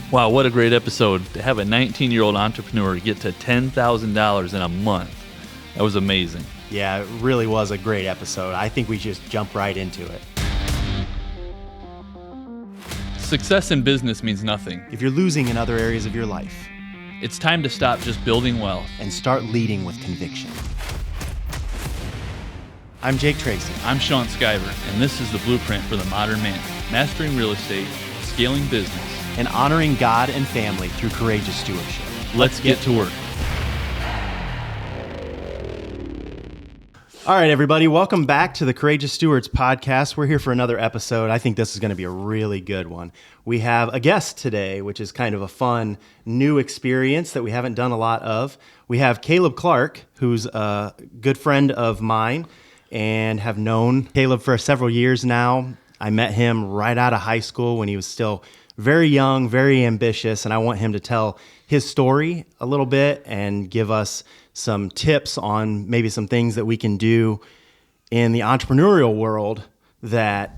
Wow, what a great episode. To have a 19-year-old entrepreneur get to $10,000 in a month. That was amazing. Yeah, it really was a great episode. I think we just jump right into it. Success in business means nothing. If you're losing in other areas of your life, It's time to stop just building wealth. and start leading with conviction. I'm Jake Tracy. I'm Sean Skyver, and this is the blueprint for the modern man. Mastering real estate, scaling business. And honoring God and family through courageous stewardship. Let's get to work. All right, everybody, welcome back to the Courageous Stewards Podcast. We're here for another episode. I think this is going to be a really good one. We have a guest today, which is kind of a fun new experience that we haven't done a lot of. We have Kaleb Clark, who's a good friend of mine and have known Kaleb for several years now. I met him right out of high school when he was still very young, very ambitious, and I want him to tell his story a little bit and give us some tips on maybe some things that we can do in the entrepreneurial world that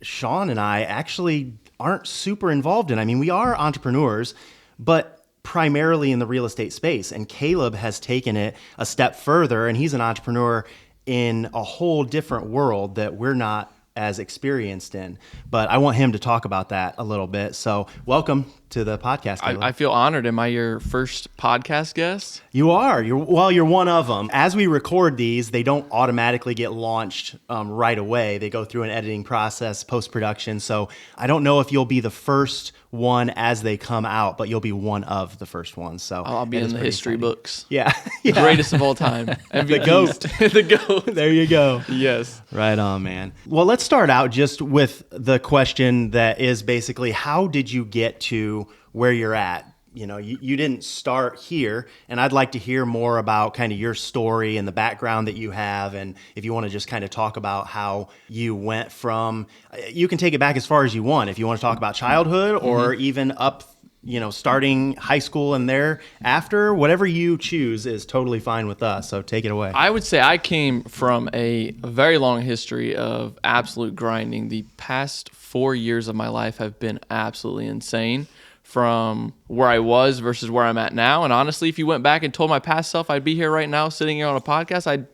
Sean and I actually aren't super involved in. I mean, we are entrepreneurs, but primarily in the real estate space. And Kaleb has taken it a step further, and he's an entrepreneur in a whole different world that we're not as experienced in. But I want him to talk about that a little bit. So welcome to the podcast, Kaleb. I feel honored. Am I your first podcast guest? You are. You're one of them. As we record these, they don't automatically get launched right away. They go through an editing process, post-production. So I don't know if you'll be the first one as they come out, but you'll be one of the first ones. So I'll be in the history books. Yeah. The greatest of all time. The GOAT. The GOAT. There you go. Yes. Right on, man. Well, let's start out just with the question that is basically, how did you get to where you're at? You know, you didn't start here, and I'd like to hear more about kind of your story and the background that you have, and if you want to just kind of talk about how you went from, you can take it back as far as you want, if you want to talk about childhood or even up, starting high school and thereafter, whatever you choose is totally fine with us, so take it away. I would say I came from a very long history of absolute grinding. The past 4 years of my life have been absolutely insane, from where I was versus where I'm at now. And honestly, if you went back and told my past self I'd be here right now sitting here on a podcast,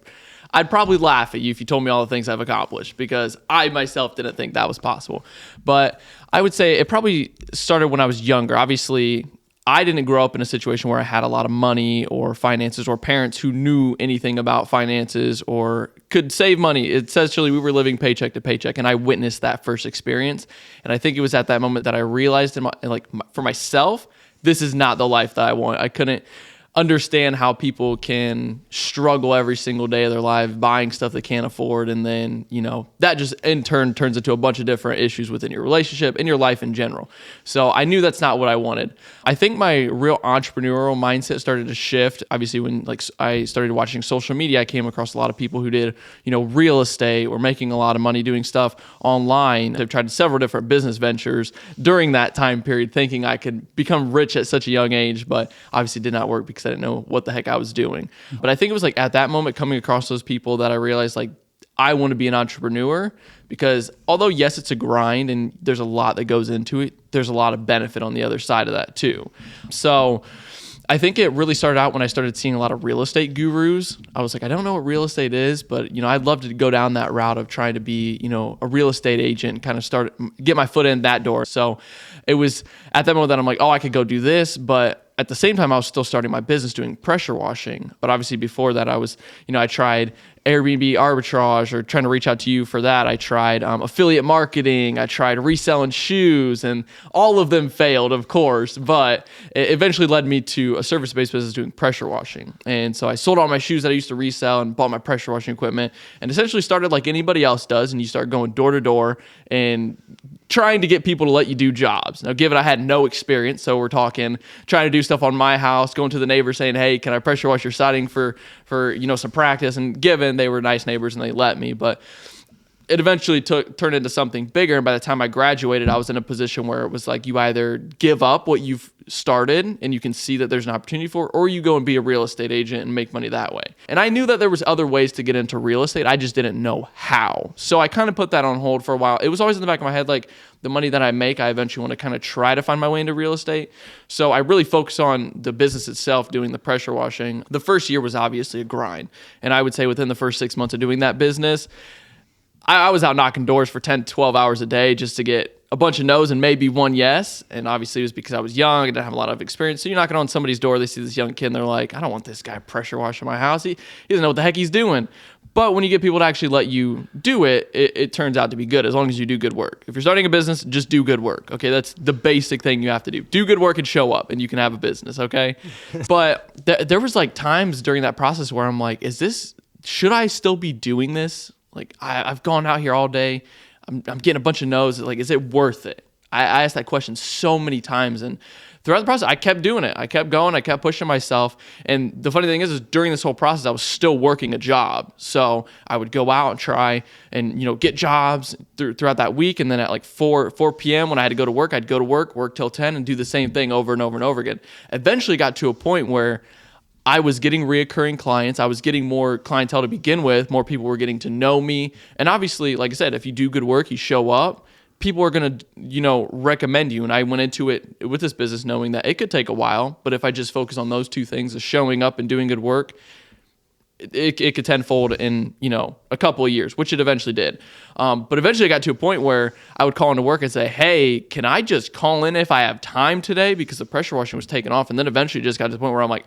I'd probably laugh at you if you told me all the things I've accomplished, because I myself didn't think that was possible. But I would say it probably started when I was younger. Obviously, I didn't grow up in a situation where I had a lot of money or finances or parents who knew anything about finances or could save money. Essentially, we were living paycheck to paycheck, and I witnessed that first experience. And I think it was at that moment that I realized, for myself, this is not the life that I want. I couldn't understand how people can struggle every single day of their life buying stuff they can't afford, and then that just in turn turns into a bunch of different issues within your relationship and your life in general. So I knew that's not what I wanted. I think my real entrepreneurial mindset started to shift obviously when I started watching social media. I came across a lot of people who did real estate or making a lot of money doing stuff online. I've tried several different business ventures during that time period, thinking I could become rich at such a young age, but obviously did not work because I didn't know what the heck I was doing. But I think it was at that moment coming across those people that I realized I want to be an entrepreneur, because although yes, it's a grind and there's a lot that goes into it, there's a lot of benefit on the other side of that too. So I think it really started out when I started seeing a lot of real estate gurus. I was like, I don't know what real estate is, but I'd love to go down that route of trying to be, a real estate agent, kind of get my foot in that door. So it was at that moment that I'm like, oh, I could go do this, but at the same time, I was still starting my business doing pressure washing. But obviously before that, I was, I tried Airbnb arbitrage, or trying to reach out to you for that. I tried affiliate marketing. I tried reselling shoes, and all of them failed, of course. But it eventually led me to a service-based business doing pressure washing. And so I sold all my shoes that I used to resell and bought my pressure washing equipment, and essentially started like anybody else does. And you start going door to door and trying to get people to let you do jobs. Now, given I had no experience, so we're talking trying to do stuff on my house, going to the neighbor saying, hey, can I pressure wash your siding for some practice? And given they were nice neighbors and they let me. But it eventually turned into something bigger. And by the time I graduated, I was in a position where it was like you either give up what you've started and you can see that there's an opportunity for, or you go and be a real estate agent and make money that way. And I knew that there was other ways to get into real estate. I just didn't know how. So I kind of put that on hold for a while. It was always in the back of my head, like the money that I make, I eventually want to kind of try to find my way into real estate. So I really focused on the business itself, doing the pressure washing. The first year was obviously a grind. And I would say within the first 6 months of doing that business, I was out knocking doors for 10 to 12 hours a day just to get a bunch of no's and maybe one yes. And obviously it was because I was young. I didn't have a lot of experience. So you're knocking on somebody's door. They see this young kid and they're like, I don't want this guy pressure washing my house. He doesn't know what the heck he's doing. But when you get people to actually let you do it, it turns out to be good as long as you do good work. If you're starting a business, just do good work. Okay, that's the basic thing you have to do. Do good work and show up and you can have a business, okay? But there was like times during that process where I'm like, should I still be doing this? Like, I've gone out here all day. I'm getting a bunch of no's. Like, is it worth it? I asked that question so many times. And throughout the process, I kept doing it. I kept going. I kept pushing myself. And the funny thing is during this whole process, I was still working a job. So I would go out and try and, get jobs throughout that week. And then at like 4 p.m. when I had to go to work, I'd go to work till 10 and do the same thing over and over and over again. Eventually got to a point where I was getting reoccurring clients. I was getting more clientele to begin with. More people were getting to know me. And obviously, like I said, if you do good work, you show up, people are going to, recommend you. And I went into it with this business knowing that it could take a while. But if I just focus on those two things, of showing up and doing good work, it could tenfold in, a couple of years, which it eventually did. But eventually I got to a point where I would call into work and say, hey, can I just call in if I have time today? Because the pressure washing was taken off. And then eventually just got to the point where I'm like,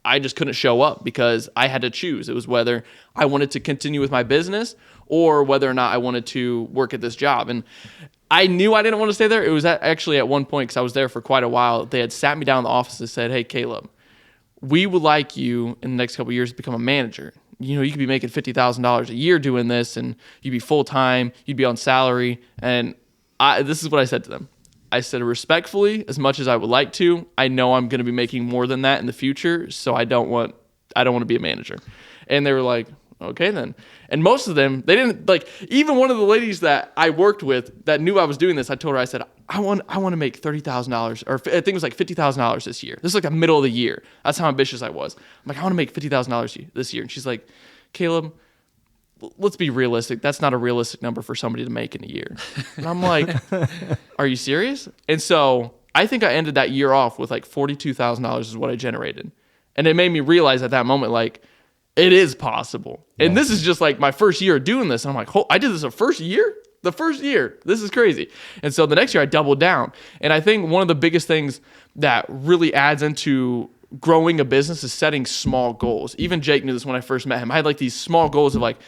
I just couldn't show up because I had to choose. It was whether I wanted to continue with my business or whether or not I wanted to work at this job. And I knew I didn't want to stay there. It was actually at one point, because I was there for quite a while, they had sat me down in the office and said, hey, Kaleb, we would like you in the next couple of years to become a manager. You could be making $50,000 a year doing this, and you'd be full-time, you'd be on salary. And this is what I said to them. I said, respectfully, as much as I would like to, I know I'm going to be making more than that in the future, so I don't want to be a manager. And they were like, okay then. And most of them, they didn't, like, even one of the ladies that I worked with that knew I was doing this, I told her, I said, I want to make $30,000, or I think it was like $50,000 this year. This is like the middle of the year. That's how ambitious I was. I'm like, I want to make $50,000 this year. And she's like, Kaleb, let's be realistic. That's not a realistic number for somebody to make in a year. And I'm like, are you serious? And so I think I ended that year off with like $42,000 is what I generated. And it made me realize at that moment, like, it is possible. Yeah. And this is just like my first year doing this. And I'm like, I did this the first year? The first year. This is crazy. And so the next year I doubled down. And I think one of the biggest things that really adds into growing a business is setting small goals. Even Jake knew this when I first met him. I had like these small goals of like,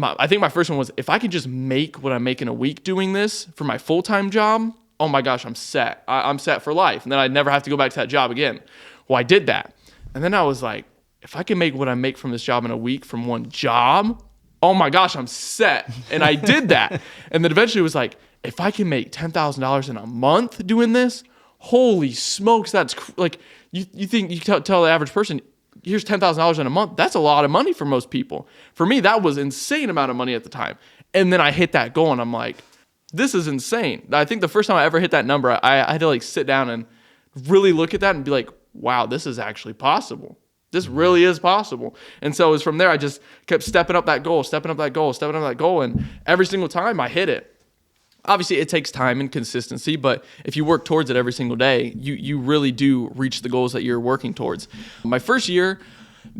I think my first one was, if I could just make what I make in a week doing this for my full-time job, oh my gosh, I'm set. I'm set for life. And then I'd never have to go back to that job again. Well, I did that. And then I was like, if I can make what I make from this job in a week from one job, oh my gosh, I'm set. And I did that. And then eventually it was like, if I can make $10,000 in a month doing this, holy smokes, that's like, you think you tell the average person, here's $10,000 in a month. That's a lot of money for most people. For me, that was insane amount of money at the time. And then I hit that goal and I'm like, this is insane. I think the first time I ever hit that number, I had to like sit down and really look at that and be like, wow, this is actually possible. This really is possible. And so it was from there, I just kept stepping up that goal. And every single time I hit it. Obviously, it takes time and consistency, but if you work towards it every single day, you really do reach the goals that you're working towards. My first year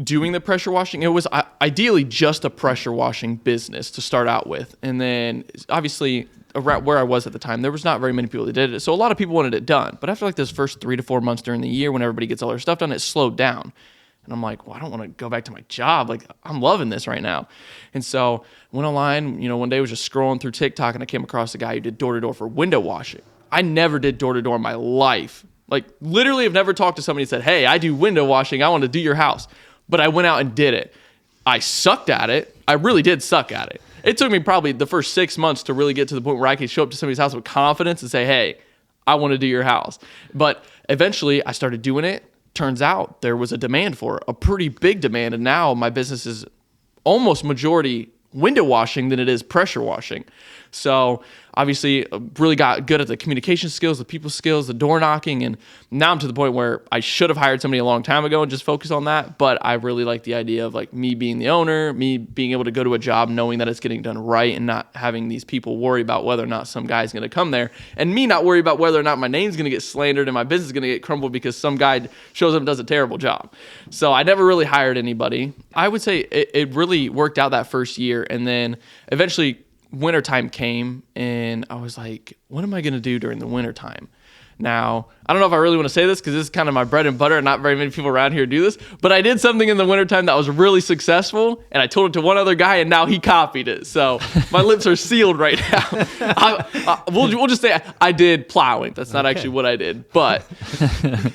doing the pressure washing, it was ideally just a pressure washing business to start out with. And then obviously around where I was at the time, there was not very many people that did it. So a lot of people wanted it done. But after like those first 3 to 4 months during the year, when everybody gets all their stuff done, it slowed down. And I'm like, well, I don't want to go back to my job. Like, I'm loving this right now. And so went online, one day I was just scrolling through TikTok and I came across a guy who did door-to-door for window washing. I never did door-to-door in my life. Like, literally have never talked to somebody and said, hey, I do window washing. I want to do your house. But I went out and did it. I sucked at it. I really did suck at it. It took me probably the first 6 months to really get to the point where I could show up to somebody's house with confidence and say, hey, I want to do your house. But eventually I started doing it. Turns out there was a demand for it, a pretty big demand. And now my business is almost majority window washing than it is pressure washing. So obviously really got good at the communication skills, the people skills, the door knocking. And now I'm to the point where I should have hired somebody a long time ago and just focus on that. But I really like the idea of like me being the owner, me being able to go to a job knowing that it's getting done right and not having these people worry about whether or not some guy's going to come there, and me not worry about whether or not my name's going to get slandered and my business is going to get crumbled because some guy shows up and does a terrible job. So I never really hired anybody. I would say it really worked out that first year. And then eventually wintertime came and I was like, what am I going to do during the wintertime? Now, I don't know if I really want to say this because this is kind of my bread and butter and not very many people around here do this, but I did something in the wintertime that was really successful and I told it to one other guy and now he copied it. So my lips are sealed right now. We'll just say I did plowing. That's not actually what I did, but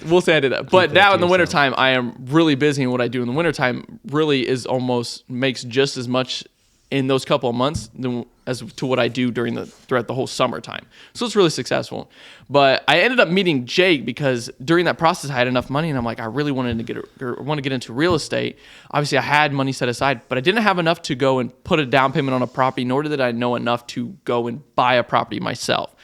we'll say I did that. But now in the wintertime, I am really busy, and what I do in the wintertime really is almost makes just as much in those couple of months as to what I do throughout the whole summertime. So it's really successful. But I ended up meeting Jake because during that process I had enough money and I'm like, I really want to get into real estate. Obviously I had money set aside, but I didn't have enough to go and put a down payment on a property, nor did I know enough to go and buy a property myself.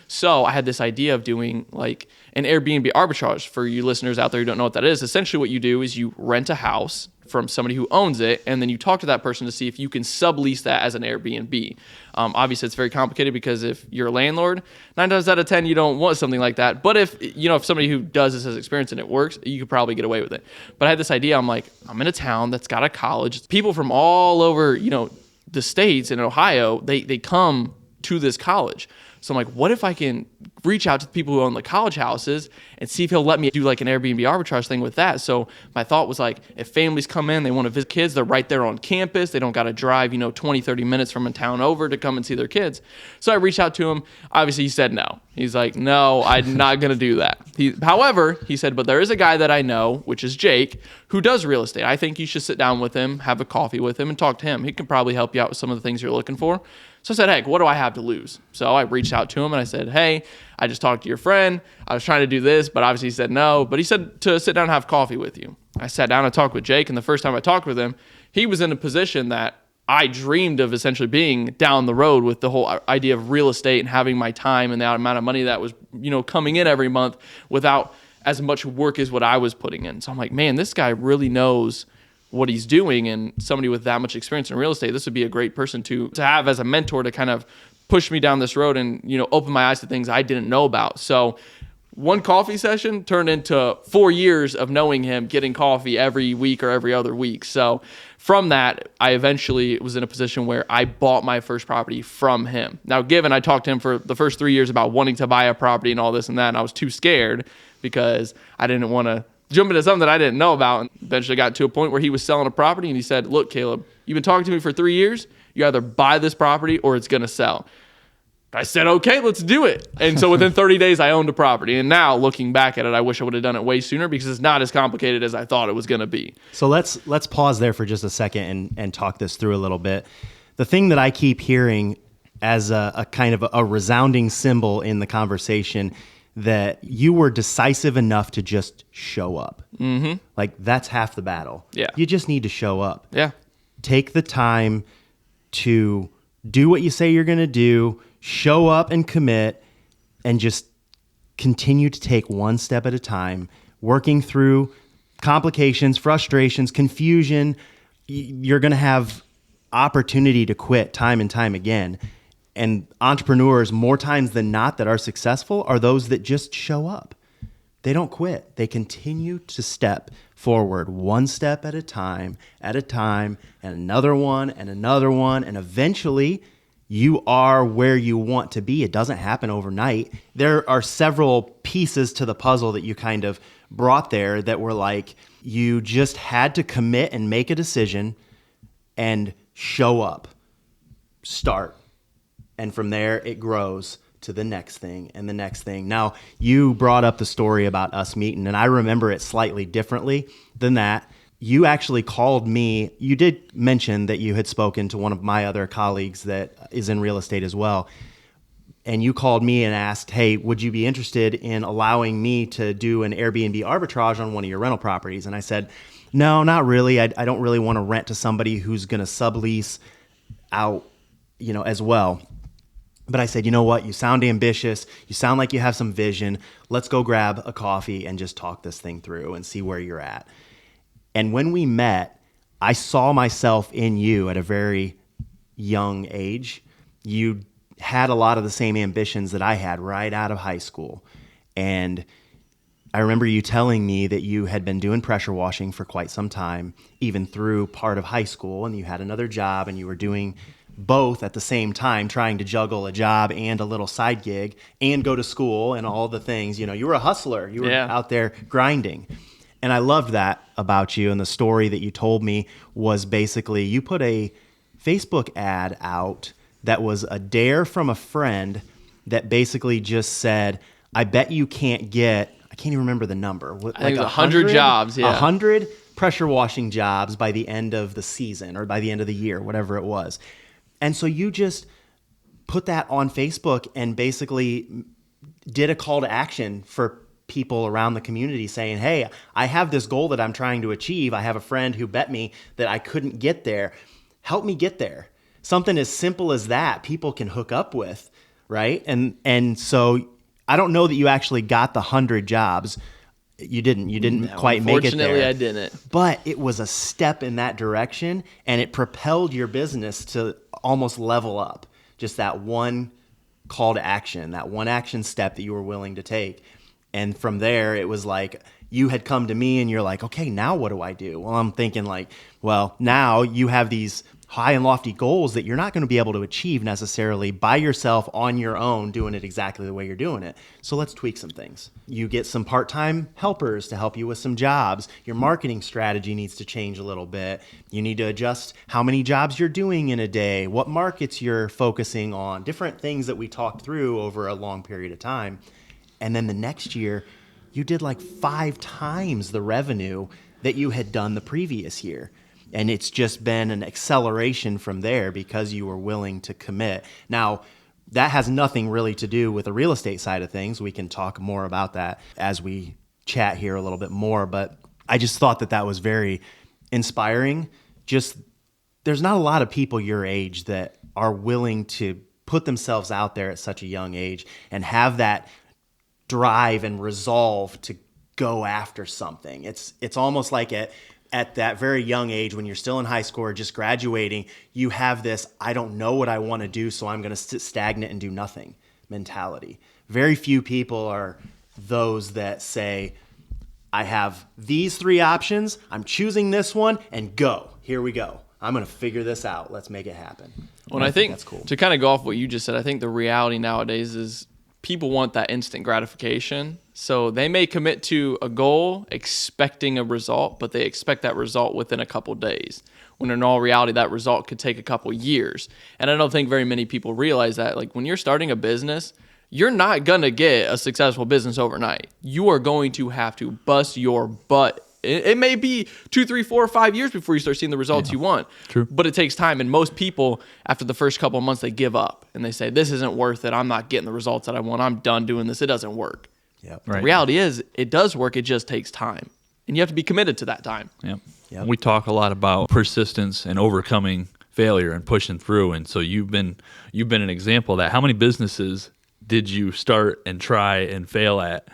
So I had this idea of doing like an Airbnb arbitrage. For you listeners out there who don't know what that is, essentially what you do is you rent a house from somebody who owns it, and then you talk to that person to see if you can sublease that as an Airbnb. Obviously, it's very complicated because if you're a landlord, 9 times out of 10, you don't want something like that. But if somebody who does this has experience and it works, you could probably get away with it. But I had this idea. I'm like, I'm in a town that's got a college. People from all over, the states in Ohio, they come to this college. So I'm like, what if I can reach out to the people who own the college houses and see if he'll let me do like an Airbnb arbitrage thing with that? So my thought was like, if families come in, they want to visit kids, they're right there on campus. They don't got to drive, 20, 30 minutes from a town over to come and see their kids. So I reached out to him. Obviously, he said no. He's like, no, I'm not going to do that. However, he said, but there is a guy that I know, which is Jake, who does real estate. I think you should sit down with him, have a coffee with him, and talk to him. He can probably help you out with some of the things you're looking for. So I said, heck, what do I have to lose? So I reached out to him and I said, hey, I just talked to your friend. I was trying to do this, but obviously he said no. But he said to sit down and have coffee with you. I sat down and talked with Jake, and the first time I talked with him, he was in a position that I dreamed of essentially being down the road with the whole idea of real estate and having my time and the amount of money that was, coming in every month without as much work as what I was putting in. So I'm like, man, this guy really knows what he's doing, and somebody with that much experience in real estate, this would be a great person to have as a mentor to kind of push me down this road and, open my eyes to things I didn't know about. So one coffee session turned into 4 years of knowing him, getting coffee every week or every other week. So from that, I eventually was in a position where I bought my first property from him. Now, given I talked to him for the first 3 years about wanting to buy a property and all this and that, and I was too scared because I didn't want to jump into something that I didn't know about, and eventually got to a point where he was selling a property and he said, look, Kaleb, you've been talking to me for 3 years. You either buy this property or it's going to sell. I said, okay, let's do it. And so within 30 days, I owned a property. And now looking back at it, I wish I would have done it way sooner because it's not as complicated as I thought it was going to be. So let's pause there for just a second and talk this through a little bit. The thing that I keep hearing as a kind of a resounding symbol in the conversation, that you were decisive enough to just show up. Mm-hmm. Like, that's half the battle. Yeah. You just need to show up. Yeah. Take the time to do what you say you're going to do, show up and commit, and just continue to take one step at a time, working through complications, frustrations, confusion. You're going to have opportunity to quit time and time again. And entrepreneurs, more times than not, that are successful are those that just show up. They don't quit. They continue to step forward one step at a time, and another one, and eventually you are where you want to be. It doesn't happen overnight. There are several pieces to the puzzle that you kind of brought there that were like, you just had to commit and make a decision and show up, start. And from there, it grows to the next thing and the next thing. Now, you brought up the story about us meeting, and I remember it slightly differently than that. You actually called me. You did mention that you had spoken to one of my other colleagues that is in real estate as well. And you called me and asked, hey, would you be interested in allowing me to do an Airbnb arbitrage on one of your rental properties? And I said, no, not really. I don't really want to rent to somebody who's going to sublease out, as well. But I said, you know what? You sound ambitious. You sound like you have some vision. Let's go grab a coffee and just talk this thing through and see where you're at. And when we met, I saw myself in you at a very young age. You had a lot of the same ambitions that I had right out of high school. And I remember you telling me that you had been doing pressure washing for quite some time, even through part of high school, and you had another job and you were doing both at the same time, trying to juggle a job and a little side gig and go to school and all the things. You were a hustler. You were out there grinding. And I loved that about you. And the story that you told me was basically you put a Facebook ad out that was a dare from a friend that basically just said, I bet you can't get, I can't even remember the number. I think it was 100 jobs, 100 pressure washing jobs by the end of the season or by the end of the year, whatever it was. And so you just put that on Facebook and basically did a call to action for people around the community saying, hey, I have this goal that I'm trying to achieve. I have a friend who bet me that I couldn't get there. Help me get there. Something as simple as that people can hook up with, right? And so I don't know that you actually got the 100 jobs. You didn't quite make it there. Unfortunately, I didn't. But it was a step in that direction, and it propelled your business to almost level up. Just that one call to action, that one action step that you were willing to take. And from there, it was like you had come to me and you're like, okay, now what do I do? Well, I'm thinking like, well, now you have these high and lofty goals that you're not going to be able to achieve necessarily by yourself on your own doing it exactly the way you're doing it. So let's tweak some things. You get some part-time helpers to help you with some jobs. Your marketing strategy needs to change a little bit. You need to adjust how many jobs you're doing in a day, what markets you're focusing on, different things that we talked through over a long period of time. And then the next year, you did like 5 times the revenue that you had done the previous year. And it's just been an acceleration from there because you were willing to commit. Now, that has nothing really to do with the real estate side of things. We can talk more about that as we chat here a little bit more. But I just thought that that was very inspiring. Just there's not a lot of people your age that are willing to put themselves out there at such a young age and have that drive and resolve to go after something. It's almost like at that very young age when you're still in high school or just graduating, you have this, I don't know what I want to do, so I'm going to sit stagnant and do nothing mentality. Very few people are those that say, I have these 3 options, I'm choosing this one, and go. Here we go. I'm going to figure this out. Let's make it happen. Well, I think that's cool. To kind of go off what you just said, I think the reality nowadays is people want that instant gratification. So they may commit to a goal expecting a result, but they expect that result within a couple days. When in all reality, that result could take a couple years. And I don't think very many people realize that. Like when you're starting a business, you're not going to get a successful business overnight. You are going to have to bust your butt. It may be 2, 3, 4, 5 years before you start seeing the results you want. True. But it takes time. And most people, after the first couple of months, they give up. And they say, this isn't worth it. I'm not getting the results that I want. I'm done doing this. It doesn't work. Yep. The reality is, it does work. It just takes time. And you have to be committed to that time. Yep. Yep. We talk a lot about persistence and overcoming failure and pushing through. And so you've been an example of that. How many businesses did you start and try and fail at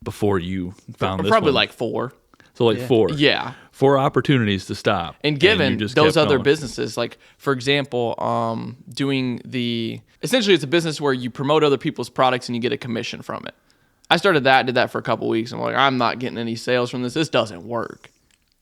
before you found this Probably one? like 4. So like 4. Yeah. 4 opportunities to stop. And given you just those kept other going. businesses, like for example, essentially it's a business where you promote other people's products and you get a commission from it. I started that, did that for a couple of weeks. I'm like, I'm not getting any sales from this. This doesn't work.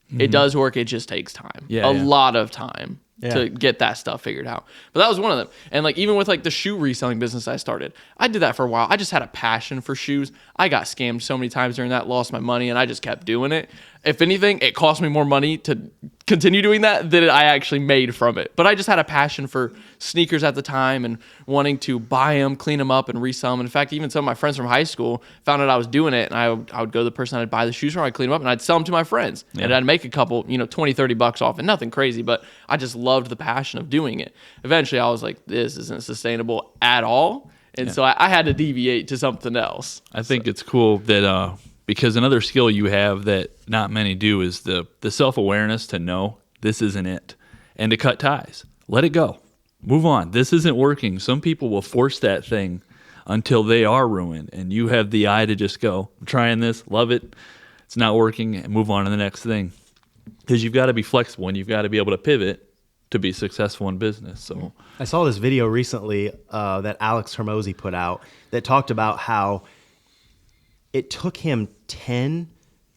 Mm-hmm. It does work. It just takes time. A lot of time to get that stuff figured out. But that was one of them. And like even with like the shoe reselling business I started, I did that for a while. I just had a passion for shoes. I got scammed so many times during that, lost my money, and I just kept doing it. If anything, it cost me more money to continue doing that than I actually made from it. But I just had a passion for sneakers at the time and wanting to buy them, clean them up, and resell them. In fact, even some of my friends from high school found out I was doing it, and I would go to the person I'd buy the shoes from, I'd clean them up, and I'd sell them to my friends. Yeah. And I'd make a couple, $20, $30 off, and nothing crazy, but I just loved the passion of doing it. Eventually, I was like, this isn't sustainable at all. And so I had to deviate to something else. I think it's cool that because another skill you have that not many do is the self-awareness to know this isn't it and to cut ties. Let it go. Move on. This isn't working. Some people will force that thing until they are ruined, and you have the eye to just go, I'm trying this, love it, it's not working, and move on to the next thing. Because you've got to be flexible, and you've got to be able to pivot to be successful in business. So I saw this video recently that Alex Hormozy put out that talked about how it took him 10,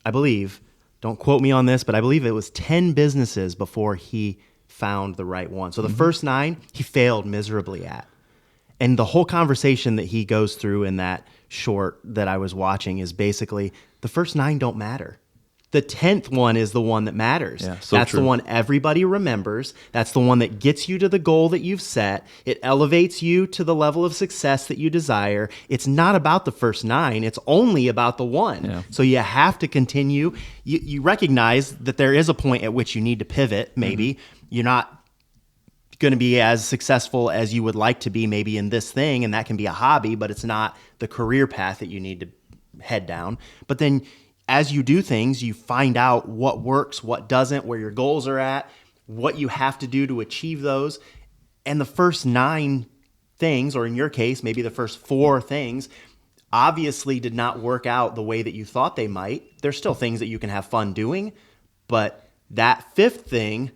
I believe, don't quote me on this, but I believe it was 10 businesses before he found the right one. So the first 9 he failed miserably at. And the whole conversation that he goes through in that short that I was watching is basically the first 9 don't matter. The 10th one is the one that matters. Yeah, so That's true. the one everybody remembers. That's the one that gets you to the goal that you've set. It elevates you to the level of success that you desire. It's not about the first 9. It's only about the one. Yeah. So you have to continue. You recognize that there is a point at which you need to pivot, maybe. You're not going to be as successful as you would like to be maybe in this thing, and that can be a hobby, but it's not the career path that you need to head down. But then as you do things, you find out what works, what doesn't, where your goals are at, what you have to do to achieve those. And the first 9 things, or in your case, maybe the first 4 things, obviously did not work out the way that you thought they might. There's still things that you can have fun doing, but that 5th thing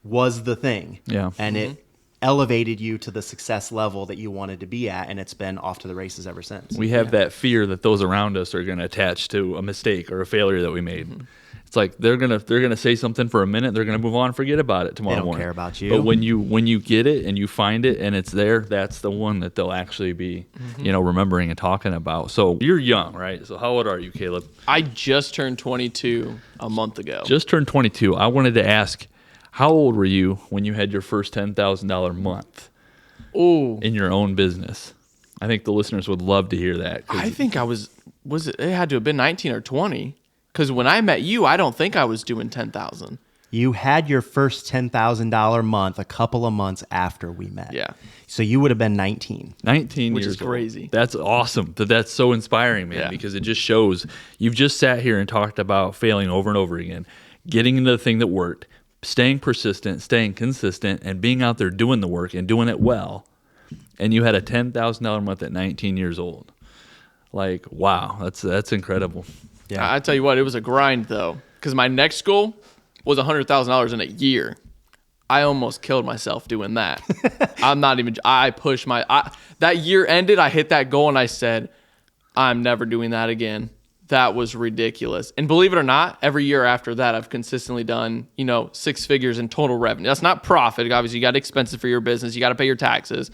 was the thing. Yeah. And it elevated you to the success level that you wanted to be at, and it's been off to the races ever since. we have that fear that those around us are going to attach to a mistake or a failure that we made. It's like they're gonna say something for a minute, they're gonna move on and forget about it tomorrow They don't morning. care about you. But when you get it and you find it and it's there, that's the one that they'll actually be, remembering and talking about. So you're young, right? So how old are you, Caleb? I just turned 22 a month ago. Just turned 22. I wanted to ask, how old were you when you had your first $10,000 month in your own business? I think the listeners would love to hear that. I think I was it had to have been 19 or 20. Because when I met you, I don't think I was doing 10,000. You had your first $10,000 month a couple of months after we met. Yeah. So you would have been 19. 19 Which years is crazy. old. That's awesome. That's so inspiring, man, Yeah. because it just shows you've just sat here and talked about failing over and over again, getting into the thing that worked, staying persistent, staying consistent, and being out there doing the work and doing it well. And you had a $10,000 month at 19 years old. Like, wow, that's incredible. Yeah. I tell you what, it was a grind though, because my next goal was $100,000 in a year. I almost killed myself doing that. I pushed that year ended, I hit that goal and I said, I'm never doing that again. That was ridiculous. And believe it or not, every year after that, I've consistently done, 6 figures in total revenue. That's not profit. Obviously, you got expenses for your business. You got to pay your taxes.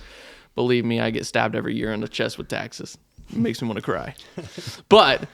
Believe me, I get stabbed every year in the chest with taxes. It makes me want to cry. But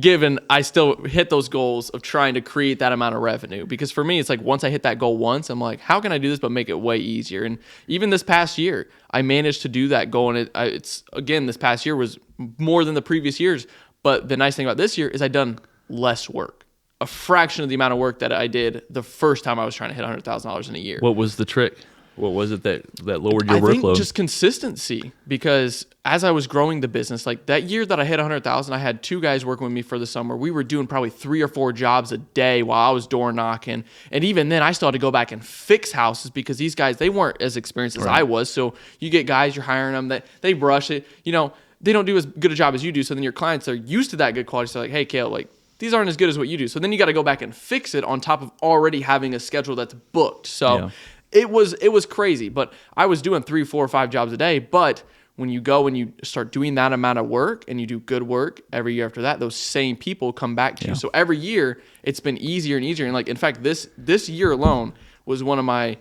given I still hit those goals of trying to create that amount of revenue, because for me, it's like once I hit that goal once, I'm like, how can I do this but make it way easier? And even this past year, I managed to do that goal. And it's again, this past year was more than the previous years. But the nice thing about this year is I've done less work, a fraction of the amount of work that I did the first time I was trying to hit $100,000 in a year. What was the trick? What was it that lowered your I think workload? just consistency, because as I was growing the business, like that year that I hit 100,000, I had 2 guys working with me for the summer. We were doing probably 3 or 4 jobs a day while I was door knocking. And even then I still had to go back and fix houses because these guys, they weren't as experienced as I was. So you get guys, you're hiring them, that they brush it, they don't do as good a job as you do. So then your clients are used to that good quality. So like, hey, Kale, like these aren't as good as what you do. So then you got to go back and fix it on top of already having a schedule that's booked. So Yeah. it was crazy, but I was doing 3, 4, 5 jobs a day. But when you go and you start doing that amount of work and you do good work every year after that, those same people come back to you. So every year it's been easier and easier. And like, in fact, this year alone was one of my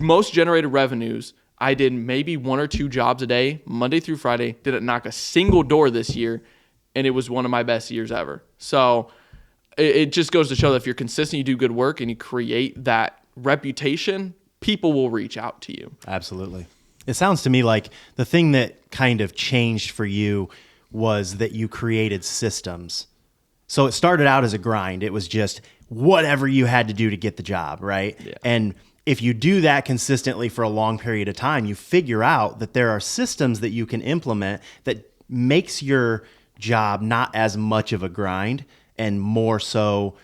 most generated revenues. I did maybe 1 or 2 jobs a day, Monday through Friday, didn't knock a single door this year. And it was one of my best years ever. So it just goes to show that if you're consistent, you do good work and you create that reputation, people will reach out to you. Absolutely. It sounds to me like the thing that kind of changed for you was that you created systems. So it started out as a grind. It was just whatever you had to do to get the job, right? Yeah. And if you do that consistently for a long period of time, you figure out that there are systems that you can implement that makes your job not as much of a grind and more so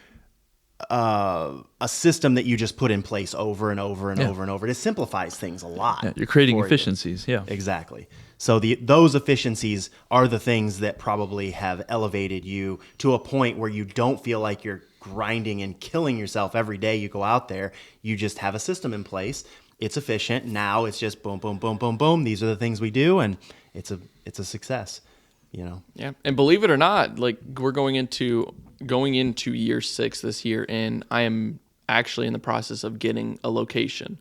a system that you just put in place over and over and over and over. It simplifies things a lot. Yeah, you're creating efficiencies. Yeah, exactly. So those efficiencies are the things that probably have elevated you to a point where you don't feel like you're grinding and killing yourself every day you go out there. You just have a system in place. It's efficient. Now it's just boom, boom, boom, boom, boom. These are the things we do, and it's a success. Yeah, and believe it or not, like we're going into year 6 this year, and I am actually in the process of getting a location.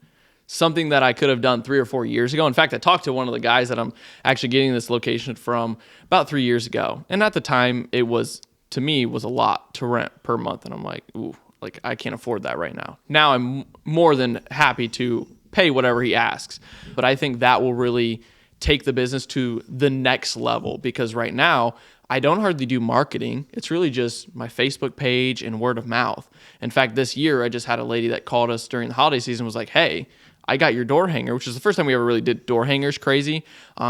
Something that I could have done 3 or 4 years ago. In fact, I talked to one of the guys that I'm actually getting this location from about 3 years ago. And at the time, it was, to me, was a lot to rent per month. And I'm like, ooh, like I can't afford that right now. Now I'm more than happy to pay whatever he asks. But I think that will really take the business to the next level, because right now I don't hardly do marketing. It's really just my Facebook page and word of mouth. In fact, this year I just had a lady that called us during the holiday season, was like, hey, I got your door hanger, which is the first time we ever really did door hangers crazy.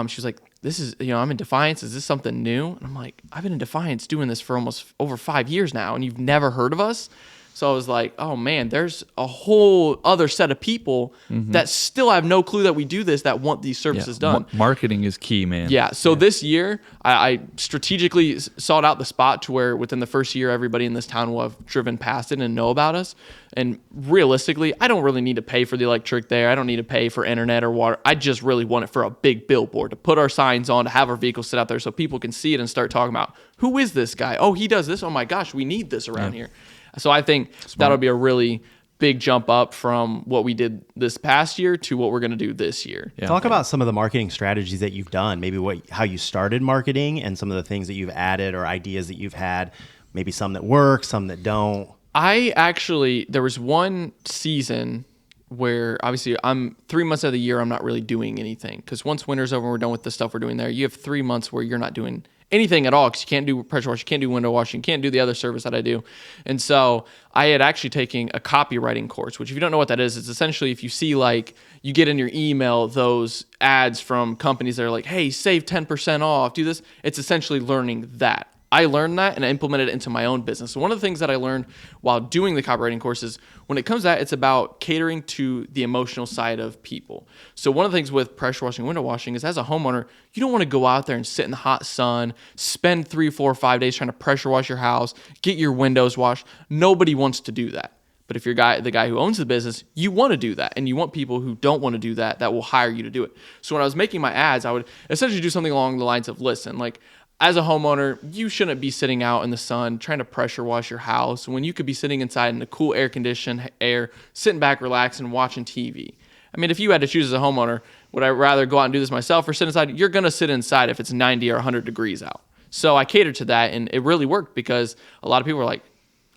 She was like, this is, I'm in Defiance. Is this something new? And I'm like, I've been in Defiance doing this for almost over 5 years now, and you've never heard of us? So I was like, oh man, there's a whole other set of people that still have no clue that we do this, that want these services done. Marketing is key, man. Yeah. So this year, I strategically sought out the spot to where within the first year, everybody in this town will have driven past it and know about us. And realistically, I don't really need to pay for the electric there. I don't need to pay for internet or water. I just really want it for a big billboard, to put our signs on, to have our vehicles sit out there so people can see it and start talking about, who is this guy? Oh, he does this. Oh my gosh, we need this around here. So I think that'll be a really big jump up from what we did this past year to what we're going to do this year. Yeah. Talk about some of the marketing strategies that you've done, maybe how you started marketing and some of the things that you've added or ideas that you've had, maybe some that work, some that don't. There was one season where obviously I'm 3 months of the year, I'm not really doing anything, because once winter's over and we're done with the stuff we're doing there, you have 3 months where you're not doing anything at all, because you can't do pressure wash, you can't do window washing, you can't do the other service that I do. And so I had actually taken a copywriting course, which if you don't know what that is, it's essentially if you see like you get in your email those ads from companies that are like, hey, save 10% off, do this. It's essentially learning that. I learned that and I implemented it into my own business. So one of the things that I learned while doing the copywriting course is when it comes to that, it's about catering to the emotional side of people. So one of the things with pressure washing, window washing is, as a homeowner, you don't want to go out there and sit in the hot sun, spend 3, 4, 5 days trying to pressure wash your house, get your windows washed. Nobody wants to do that. But if you're the guy who owns the business, you want to do that. And you want people who don't want to do that will hire you to do it. So when I was making my ads, I would essentially do something along the lines of, listen, like, as a homeowner, you shouldn't be sitting out in the sun trying to pressure wash your house when you could be sitting inside in the cool air-conditioned air, sitting back, relaxing, watching TV. I mean, if you had to choose as a homeowner, would I rather go out and do this myself or sit inside? You're going to sit inside if it's 90 or 100 degrees out. So I catered to that, and it really worked, because a lot of people were like,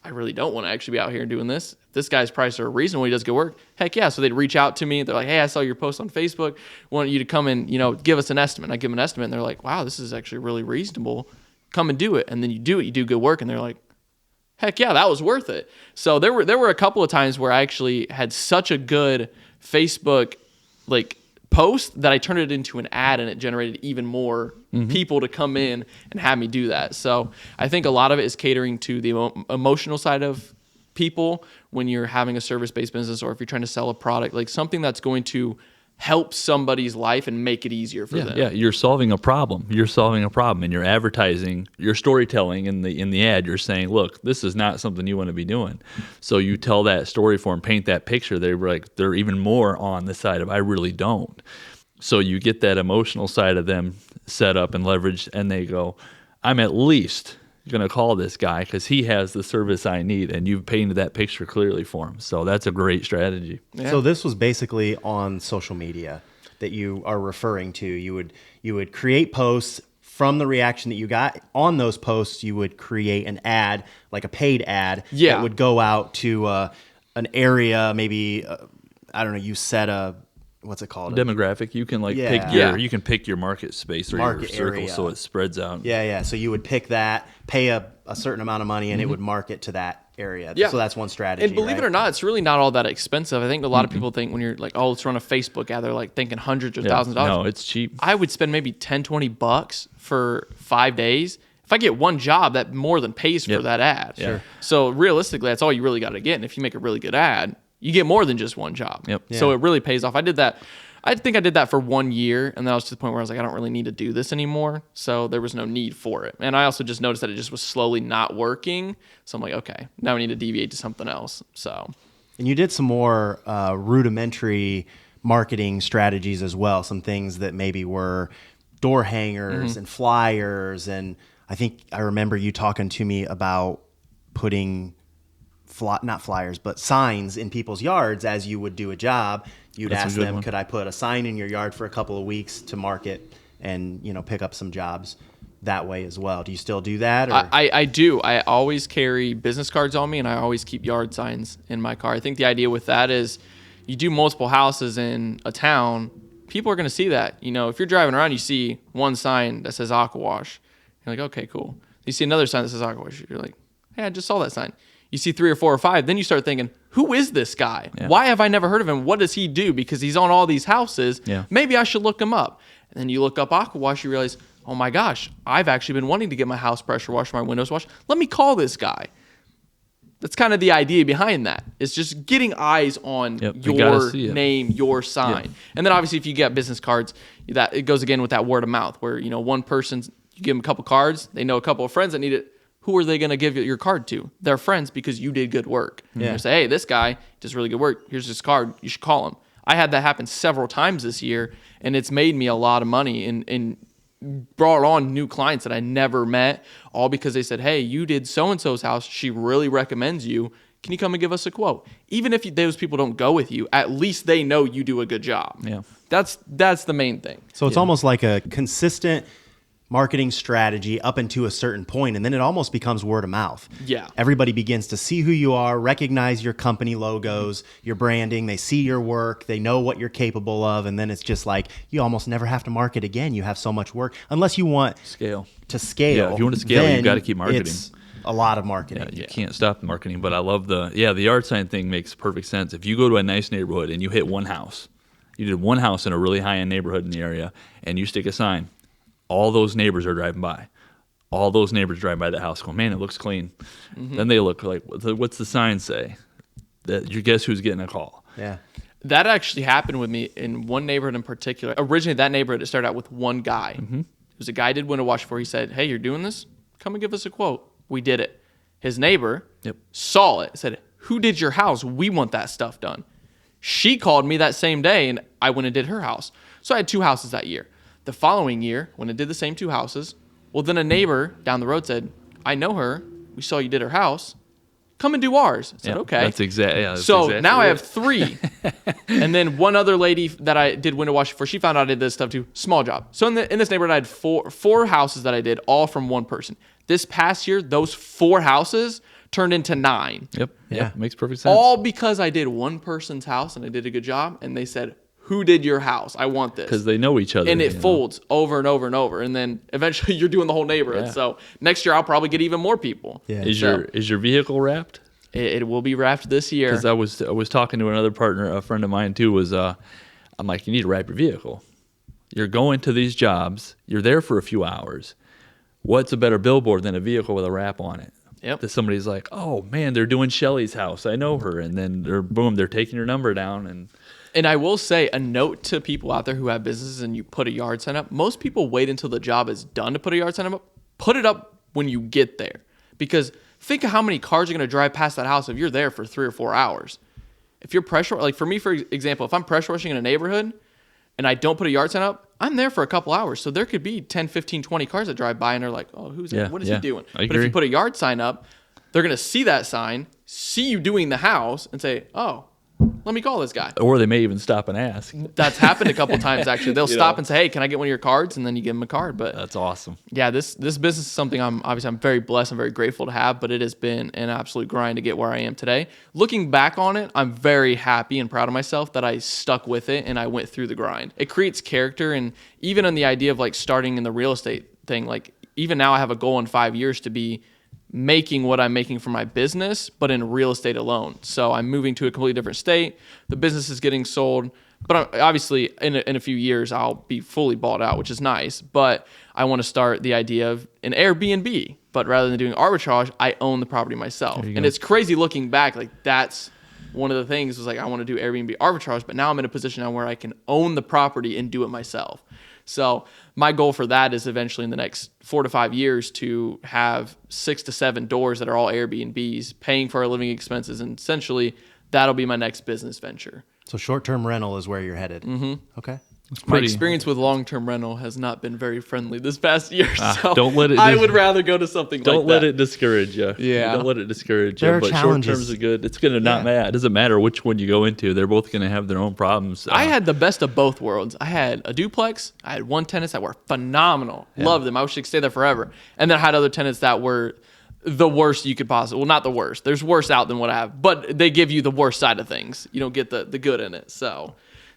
I really don't want to actually be out here doing this. This guy's prices are reasonable. He does good work. Heck yeah. So they'd reach out to me. They're like, hey, I saw your post on Facebook. Want you to come and, give us an estimate. And I give them an estimate, and they're like, wow, this is actually really reasonable. Come and do it. And then you do it. You do good work. And they're like, heck yeah, that was worth it. So there were a couple of times where I actually had such a good Facebook post that I turned it into an ad, and it generated even more people to come in and have me do that. So I think a lot of it is catering to the emotional side of people when you're having a service-based business, or if you're trying to sell a product, like something that's going to help somebody's life and make it easier for them. Yeah, you're solving a problem. And you're advertising, your storytelling in the ad. You're saying, look, this is not something you want to be doing. So you tell that story for them, paint that picture. They're even more on the side of, I really don't. So you get that emotional side of them set up and leveraged, and they go, I'm at least going to call this guy because he has the service I need, and you've painted that picture clearly for him. So that's a great strategy. Yeah. So this was basically on social media that you are referring to. You would create posts. From the reaction that you got on those posts, you would create an ad, like a paid ad, that would go out to an area, maybe, I don't know, you set a, what's it called? Demographic. You can you can pick your market space or market your circle area. So it spreads out. Yeah. So you would pick that, pay a certain amount of money, and it would market to that area. Yeah. So that's one strategy. And believe it or not, it's really not all that expensive. I think a lot of people think when you're like, oh, let's run a Facebook ad, they're like thinking hundreds or thousands of dollars. No, it's cheap. I would spend maybe $10, $20 for 5 days. If I get one job, that more than pays for that ad. Sure. So realistically, that's all you really got to get. And if you make a really good ad, you get more than just one job. Yep. So it really pays off. I did that. I think I did that for 1 year, and then I was to the point where I was like, I don't really need to do this anymore. So there was no need for it. And I also just noticed that it just was slowly not working. So I'm like, okay, now we need to deviate to something else. So. And you did some more rudimentary marketing strategies as well. Some things that maybe were door hangers and flyers. And I think I remember you talking to me about putting not flyers, but signs in people's yards as you would do a job. You'd ask them, could I put a sign in your yard for a couple of weeks to market and, pick up some jobs that way as well? Do you still do that? Or? I do. I always carry business cards on me, and I always keep yard signs in my car. I think the idea with that is you do multiple houses in a town, people are going to see that. If you're driving around, you see one sign that says Aquawash. You're like, okay, cool. You see another sign that says Aquawash. You're like, hey, I just saw that sign. You see 3 or 4 or 5, then you start thinking, who is this guy? Yeah. Why have I never heard of him? What does he do? Because he's on all these houses. Yeah. Maybe I should look him up. And then you look up Aquawash, you realize, oh my gosh, I've actually been wanting to get my house pressure washed, my windows washed. Let me call this guy. That's kind of the idea behind that. It's just getting eyes on your name, your sign. Yep. And then obviously if you get business cards, that it goes again with that word of mouth where, one person, you give them a couple cards, they know a couple of friends that need it. Who are they going to give your card to? Their friends because you did good work. Yeah. You say, hey, this guy does really good work. Here's his card. You should call him. I had that happen several times this year, and it's made me a lot of money and brought on new clients that I never met, all because they said, hey, you did so-and-so's house. She really recommends you. Can you come and give us a quote? Even if those people don't go with you, at least they know you do a good job. Yeah, that's the main thing. So it's almost like a consistent marketing strategy up into a certain point, and then it almost becomes word of mouth. Yeah. Everybody begins to see who you are, recognize your company logos, your branding, they see your work, they know what you're capable of, and then it's just like you almost never have to market again. You have so much work. Unless you want to scale. Yeah, if you want to scale, you've got to keep marketing. It's a lot of marketing. Yeah, you can't stop the marketing, but I love the yard sign thing makes perfect sense. If you go to a nice neighborhood and you hit one house, you did one house in a really high-end neighborhood in the area, and you stick a sign, all those neighbors are driving by. All those neighbors drive by the house going, man, it looks clean. Mm-hmm. Then they look like, what's the sign say? That you guess who's getting a call. Yeah. That actually happened with me in one neighborhood in particular. Originally, that neighborhood, it started out with one guy. Mm-hmm. It was a guy I did window wash for. He said, hey, you're doing this? Come and give us a quote. We did it. His neighbor saw it, said, who did your house? We want that stuff done. She called me that same day, and I went and did her house. So I had 2 houses that year. The following year, when I did the same 2 houses, well, then a neighbor down the road said, I know her. We saw you did her house. Come and do ours. I said, okay. That's exactly. So exactly now I have 3. And then one other lady that I did window washing for, she found out I did this stuff too. Small job. So in this neighborhood, I had four houses that I did, all from one person. This past year, those 4 houses turned into 9. Yep. Yeah. Makes perfect sense. All because I did one person's house and I did a good job. And they said, who did your house? I want this. Because they know each other. And it folds over and over and over. And then eventually you're doing the whole neighborhood. Yeah. So next year I'll probably get even more people. Yeah. Is your vehicle wrapped? It will be wrapped this year. Because I was talking to another partner, a friend of mine too, I'm like, you need to wrap your vehicle. You're going to these jobs. You're there for a few hours. What's a better billboard than a vehicle with a wrap on it? Yep. That somebody's like, oh man, they're doing Shelly's house. I know her. And then they're taking your number down. And I will say a note to people out there who have businesses and you put a yard sign up. Most people wait until the job is done to put a yard sign up. Put it up when you get there. Because think of how many cars are going to drive past that house if you're there for 3 or 4 hours. If you're like for me, for example, if I'm pressure washing in a neighborhood and I don't put a yard sign up, I'm there for a couple hours. So there could be 10, 15, 20 cars that drive by and they're like, oh, who's that? What is he doing? But if you put a yard sign up, they're going to see that sign, see you doing the house and say, oh, let me call this guy. Or they may even stop and ask. That's happened a couple times, actually. They'll stop and say, hey, can I get one of your cards? And then you give them a card. But that's awesome. Yeah, this business is something I'm very blessed and very grateful to have, but it has been an absolute grind to get where I am today. Looking back on it, I'm very happy and proud of myself that I stuck with it and I went through the grind. It creates character, and even on the idea of like starting in the real estate thing, like even now I have a goal in 5 years to be making what I'm making for my business, but in real estate alone. So I'm moving to a completely different state. The business is getting sold. But obviously, in a few years, I'll be fully bought out, which is nice. But I want to start the idea of an Airbnb. But rather than doing arbitrage, I own the property myself. And it's crazy looking back. Like, that's one of the things was like, I want to do Airbnb arbitrage. But now I'm in a position now where I can own the property and do it myself. So my goal for that is eventually in the next 4 to 5 years to have 6 to 7 doors that are all Airbnbs, paying for our living expenses. And essentially, that'll be my next business venture. So short-term rental is where you're headed. Mm-hmm. Okay. My experience with long-term rental has not been very friendly this past year. So don't let it I would rather go to something like that. Don't let it discourage you. Yeah. Don't let it discourage There you. are But challenges. short terms are good. It's going to not matter. It doesn't matter which one you go into. They're both going to have their own problems. I had the best of both worlds. I had a duplex. I had one tenants that were phenomenal. Loved them. I wish I could stay there forever. And then I had other tenants that were the worst you could possibly. Well, not the worst. There's worse out than what I have. But they give you the worst side of things. You don't get the good in it. So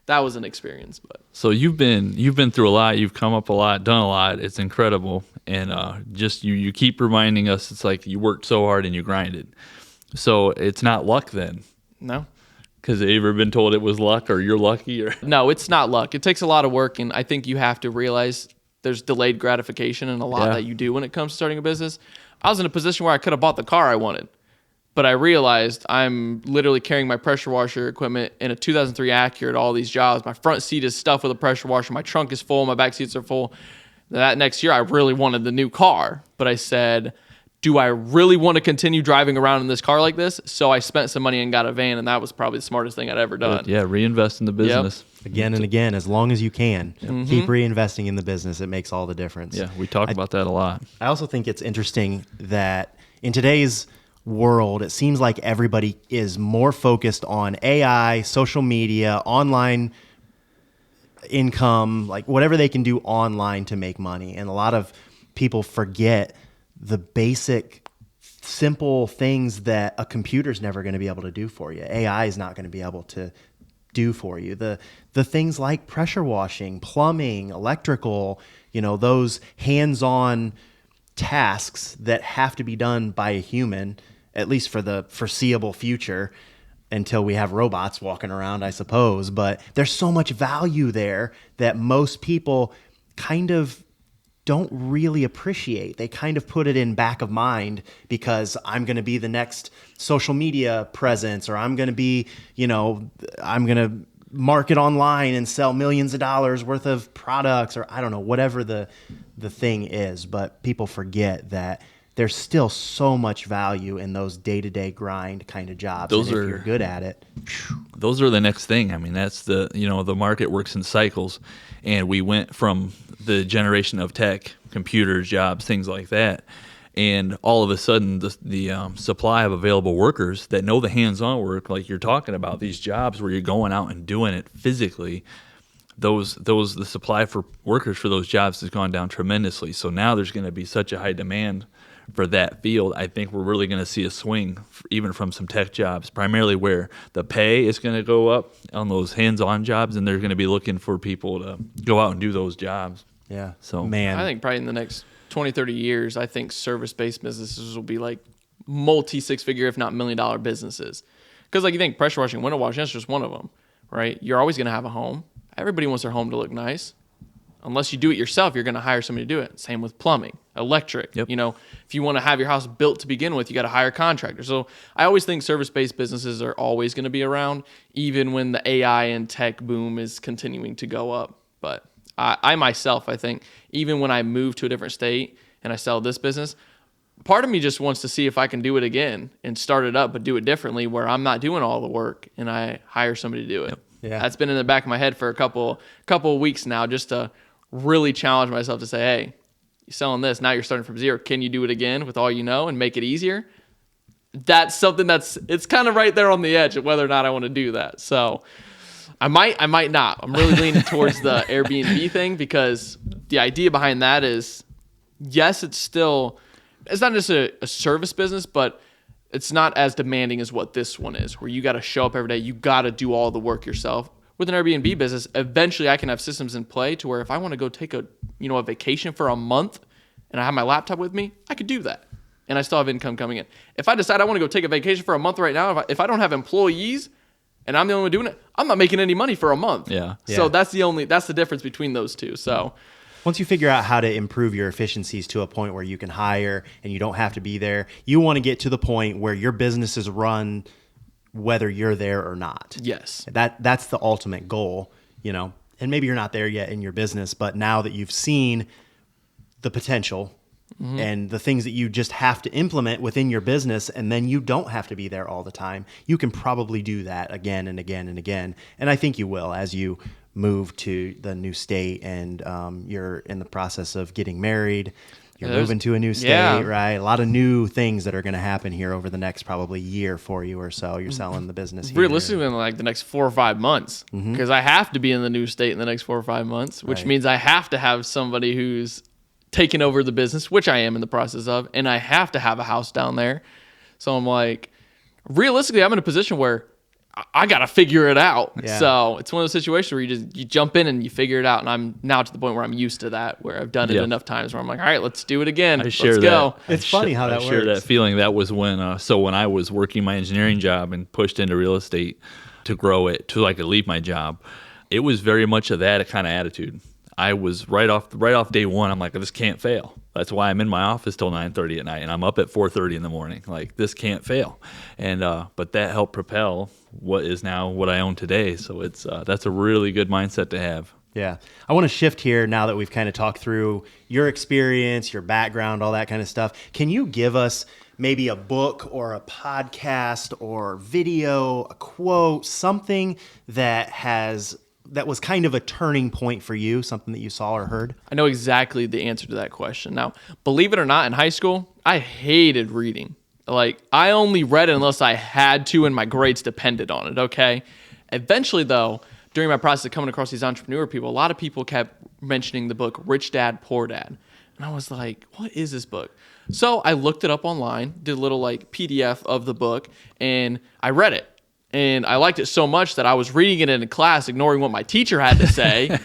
that was an experience. But So you've been through a lot. You've come up a lot, done a lot. It's incredible, and just you keep reminding us. It's like you worked so hard and you grinded. So it's not luck then, no. because have you ever been told it was luck or you're lucky or? No, it's not luck. It takes a lot of work, and I think you have to realize there's delayed gratification in a lot that you do when it comes to starting a business. I was in a position where I could have bought the car I wanted, but I realized I'm literally carrying my pressure washer equipment in a 2003 Acura to all these jobs. My front seat is stuffed with a pressure washer. My trunk is full. My back seats are full. That next year, I really wanted the new car, but I said, do I really want to continue driving around in this car like this? So I spent some money and got a van, and that was probably the smartest thing I'd ever done. Yeah, reinvest in the business. Again and again, as long as you can. Keep reinvesting in the business. It makes all the difference. Yeah, we talk about that a lot. I also think it's interesting that in today's world, it seems like everybody is more focused on AI, social media, online income, like whatever they can do online to make money. And a lot of people forget the basic, simple things that a computer's never going to be able to do for you. AI is not going to be able to do for you. The things like pressure washing, plumbing, electrical, those hands-on tasks that have to be done by a human, at least for the foreseeable future, until we have robots walking around, I suppose. But there's so much value there that most people kind of don't really appreciate. They kind of put it in back of mind because I'm going to be the next social media presence, or I'm going to be, I'm going to market online and sell millions of dollars worth of products, or I don't know, whatever the thing is. But people forget that there's still so much value in those day-to-day grind kind of jobs. If you're good at it. Those are the next thing. I mean, that's the market works in cycles, and we went from the generation of tech, computers, jobs, things like that, and all of a sudden the supply of available workers that know the hands-on work, like you're talking about, these jobs where you're going out and doing it physically, the supply for workers for those jobs has gone down tremendously. So now there's going to be such a high demand for that field. I think we're really going to see a swing even from some tech jobs, primarily where the pay is going to go up on those hands-on jobs, and they're going to be looking for people to go out and do those jobs. Yeah. So man, I think probably in the next 20, 30 years, I think service-based businesses will be like multi-six-figure, if not million-dollar businesses. Because like you think pressure washing, window washing, that's just one of them, right? You're always going to have a home. Everybody wants their home to look nice. Unless you do it yourself, you're going to hire somebody to do it. Same with plumbing, electric. Yep. If you want to have your house built to begin with, you got to hire contractors. So I always think service-based businesses are always going to be around, even when the AI and tech boom is continuing to go up. But I myself, I think, even when I move to a different state and I sell this business, part of me just wants to see if I can do it again and start it up, but do it differently, where I'm not doing all the work and I hire somebody to do it. Yep. Yeah. That's been in the back of my head for a couple of weeks now, just to really challenge myself to say, hey, you're selling this, now you're starting from zero. Can you do it again with all you know and make it easier? That's something it's kind of right there on the edge of whether or not I want to do that. So I might not. I'm really leaning towards the Airbnb thing, because the idea behind that is, yes, it's not just a service business, but it's not as demanding as what this one is, where you got to show up every day. You got to do all the work yourself. With an Airbnb business, eventually I can have systems in play to where if I want to go take a vacation for a month and I have my laptop with me, I could do that. And I still have income coming in. If I decide I want to go take a vacation for a month right now, if I don't have employees and I'm the only one doing it, I'm not making any money for a month. Yeah. So that's the difference between those two. So once you figure out how to improve your efficiencies to a point where you can hire and you don't have to be there, you want to get to the point where your business is run whether you're there or not. yes. That's the ultimate goal, you know. And maybe you're not there yet in your business, but now that you've seen the potential and the things that you just have to implement within your business, and then you don't have to be there all the time, you can probably do that again and again and again. And I think you will as you move to the new state and you're in the process of getting married. You're moving to a new state, right? A lot of new things that are going to happen here over the next probably year for you or so. You're selling the business here. Realistically, in like the next 4 or 5 months, because I have to be in the new state in the next 4 or 5 months, which means I have to have somebody who's taking over the business, which I am in the process of, and I have to have a house down there. So I'm like, realistically, I'm in a position where I got to figure it out. Yeah. So it's one of those situations where you jump in and you figure it out. And I'm now to the point where I'm used to that, where I've done it enough times where I'm like, all right, let's do it again. Let's go. It's funny how that I works. share that feeling. That was when I was working my engineering job and pushed into real estate to grow it to like leave my job. It was very much of that kind of attitude. I was right off day one. I'm like, this can't fail. That's why I'm in my office till 9:30 at night, and I'm up at 4:30 in the morning. Like, this can't fail. And but that helped propel what is now what I own today. So it's that's a really good mindset to have. Yeah. I want to shift here now that we've kind of talked through your experience, your background, all that kind of stuff. Can you give us maybe a book or a podcast or video, a quote, something that was kind of a turning point for you, something that you saw or heard? I know exactly the answer to that question. Now, believe it or not, in high school, I hated reading. Like, I only read it unless I had to and my grades depended on it, okay? Eventually, though, during my process of coming across these entrepreneur people, a lot of people kept mentioning the book Rich Dad, Poor Dad. And I was like, what is this book? So I looked it up online, did a little like PDF of the book, and I read it. And I liked it so much that I was reading it in a class, ignoring what my teacher had to say.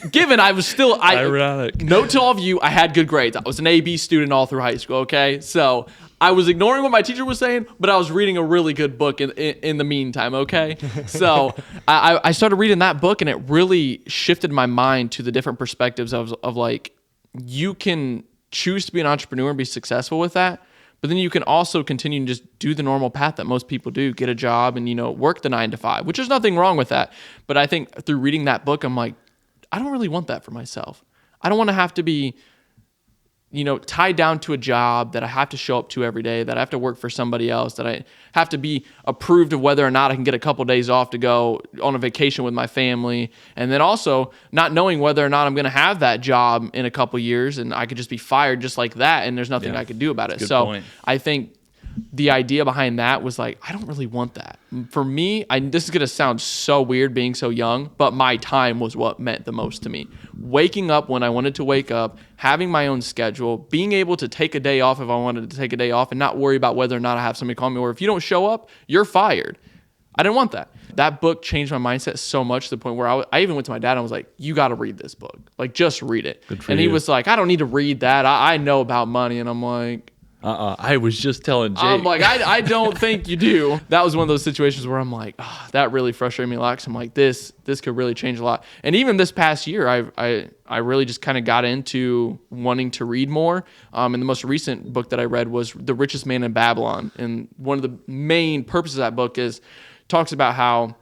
Given I was still... Ironic. Note to all of you, I had good grades. I was an A/B student all through high school, okay? So I was ignoring what my teacher was saying, but I was reading a really good book in the meantime, okay? So I started reading that book, and it really shifted my mind to the different perspectives of like, you can choose to be an entrepreneur and be successful with that. But then you can also continue and just do the normal path that most people do, get a job and, work the 9 to 5, which there's nothing wrong with that. But I think through reading that book, I'm like, I don't really want that for myself. I don't want to have to be, tied down to a job that I have to show up to every day, that I have to work for somebody else, that I have to be approved of whether or not I can get a couple days off to go on a vacation with my family. And then also not knowing whether or not I'm going to have that job in a couple years and I could just be fired just like that. And there's nothing I could do about it. So point. I think the idea behind that was like, I don't really want that. For me, this is going to sound so weird being so young, but my time was what meant the most to me. Waking up when I wanted to wake up, having my own schedule, being able to take a day off if I wanted to take a day off and not worry about whether or not I have somebody call me, or if you don't show up, you're fired. I didn't want that. That book changed my mindset so much to the point where I even went to my dad and was like, you got to read this book. Like, just read it. And he was like, I don't need to read that. I know about money. And I'm like... I was just telling Jake. I'm like, I don't think you do. That was one of those situations where I'm like, that really frustrated me a lot. 'Cause I'm like, this could really change a lot. And even this past year, I really just kind of got into wanting to read more. And the most recent book that I read was The Richest Man in Babylon. And one of the main purposes of that book talks about how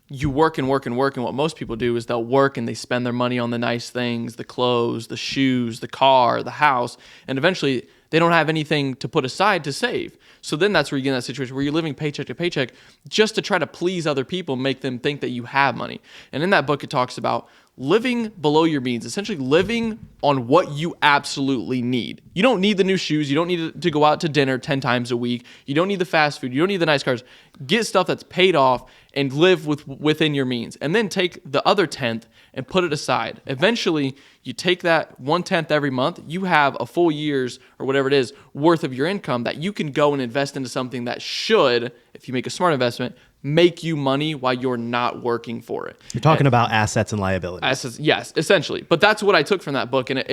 you work and work and work, and what most people do is they'll work and they spend their money on the nice things, the clothes, the shoes, the car, the house, and eventually they don't have anything to put aside to save. So then that's where you get in that situation where you're living paycheck to paycheck just to try to please other people, make them think that you have money. And in that book, it talks about living below your means, essentially living on what you absolutely need. You don't need the new shoes. You don't need to go out to dinner 10 times a week. You don't need the fast food. You don't need the nice cars. Get stuff that's paid off and live within your means. And then take the other 10th and put it aside. Eventually, you take that 1/10 every month. You have a full year's or whatever it is worth of your income that you can go and invest into something that should, if you make a smart investment, make you money while you're not working for it. You're talking about assets and liabilities. Assets, yes, essentially. But that's what I took from that book. And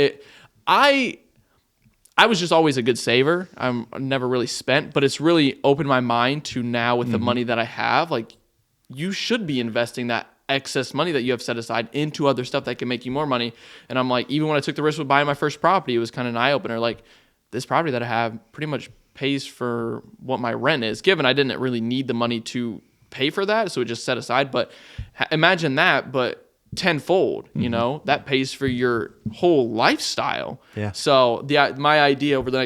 I was just always a good saver. I never really spent, but it's really opened my mind to now with the money that I have. Like, you should be investing that excess money that you have set aside into other stuff that can make you more money. And I'm like, even when I took the risk with buying my first property, it was kind of an eye opener. Like, this property that I have pretty much pays for what my rent is, given I didn't really need the money to pay for that. So it just set aside. But imagine that, but tenfold, you know, that pays for your whole lifestyle. Yeah. So my idea over the